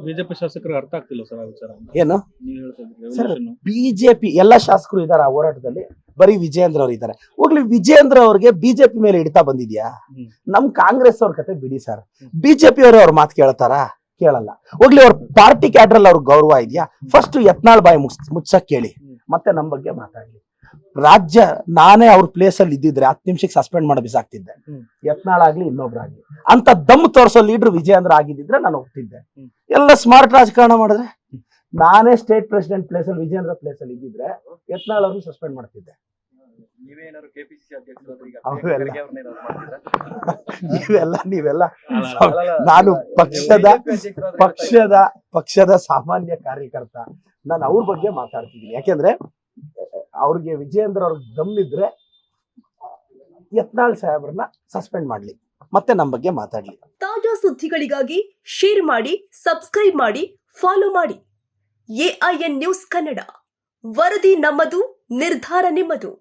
BJP ಶಾಸಕರಿಗೆ ಅರ್ಥ ಆಗ್ತಿಲ್ಲ ಸರ್ ಆ ವಿಚಾರ. ಏನು ನೀವು ಹೇಳ್ತಾ ಇದ್ರಿ ಸರ್, revolution. ಬಿಜೆಪಿ ಎಲ್ಲ ಶಾಸಕರು ಇದಾರೆ ಆ ಹೋರಾಟದಲ್ಲಿ, ಬರೀ ವಿಜಯೇಂದ್ರ ಅವ್ರು ಇದ್ದಾರೆ. ಹೋಗ್ಲಿ, ವಿಜಯೇಂದ್ರ ಅವ್ರಿಗೆ ಬಿಜೆಪಿ ಮೇಲೆ ಹಿಡಿತಾ ಬಂದಿದ್ಯಾ? ನಮ್ ಕಾಂಗ್ರೆಸ್ ಅವ್ರ ಕತೆ ಬಿಡಿ ಸರ್. ಬಿಜೆಪಿ ಅವರು ಅವ್ರ ಮಾತು ಕೇಳ್ತಾರಾ? ಕೇಳಲ್ಲ. ಹೋಗ್ಲಿ, ಅವ್ರ ಪಾರ್ಟಿ ಕ್ಯಾಡ್ರಲ್ ಅವ್ರ ಗೌರವ ಇದೆಯಾ? ಫಸ್ಟ್ ಯತ್ನಾಳ್ ಬಾಯಿ ಮುಚ್ಚಕ್ ಕೇಳಿ, ಮತ್ತೆ ನಮ್ ಬಗ್ಗೆ ಮಾತಾಡ್ಲಿ. ರಾಜ್ಯ ನಾನೇ ಅವ್ರ ಪ್ಲೇಸ್ ಅಲ್ಲಿ ಇದ್ದಿದ್ರೆ 10 ನಿಮಿಷಕ್ಕೆ ಸಸ್ಪೆಂಡ್ ಮಾಡಿ ಬಿಸಾಕ್ತಿದ್ದೆ. ಯತ್ನಾಳ್ ಆಗ್ಲಿ ಇನ್ನೊಬ್ರಾಗ್ಲಿ ಅಂತ ದಮ್ ತೋರ್ಸೋ ಲೀಡರ್ ವಿಜಯೇಂದ್ರ ಆಗಿದ್ದಿದ್ರೆ ನಾನು ಹೋಗ್ತಿದ್ದೆ. ಎಲ್ಲ ಸ್ಮಾರ್ಟ್ ರಾಜಕಾರಣ ಮಾಡಿದ್ರೆ ನಾನೇ ಸ್ಟೇಟ್ ಪ್ರೆಸಿಡೆಂಟ್ ಪ್ಲೇಸ್ ಅಲ್ಲಿ ವಿಜಯೇಂದ್ರ ಪ್ಲೇಸ್ ಅಲ್ಲಿ ಇದ್ದಿದ್ರೆ ಯತ್ನಾಳ್ ಅವ್ರನ್ನ ಸಸ್ಪೆಂಡ್ ಮಾಡ್ತಿದ್ದೆ. ನೀವೆಲ್ಲ ನಾನು ಪಕ್ಷದ ಸಾಮಾನ್ಯ ಕಾರ್ಯಕರ್ತ. ನಾನು ಅವ್ರ ಬಗ್ಗೆ ಮಾತಾಡ್ತಿದ್ದೀನಿ. ಯಾಕೆಂದ್ರೆ ಅವ್ರಿಗೆ ವಿಜಯೇಂದ್ರ ಅವ್ರಿಗೆ ದಮ್ಮಿದ್ರೆ ಯತ್ನಾಳ್ ಸಾಹೇಬ್ರನ್ನ ಸಸ್ಪೆಂಡ್ ಮಾಡ್ಲಿ, ಮತ್ತೆ ನಮ್ಮ ಬಗ್ಗೆ ಮಾತಾಡ್ಲಿ. ತಾಜಾ ಸುದ್ದಿಗಳಿಗಾಗಿ ಶೇರ್ ಮಾಡಿ, ಸಬ್ಸ್ಕ್ರೈಬ್ ಮಾಡಿ, ಫಾಲೋ ಮಾಡಿ. AIN ನ್ಯೂಸ್ ಕನ್ನಡ, ವರದಿ ನಮ್ಮದು, ನಿರ್ಧಾರ ನಿಮ್ಮದು.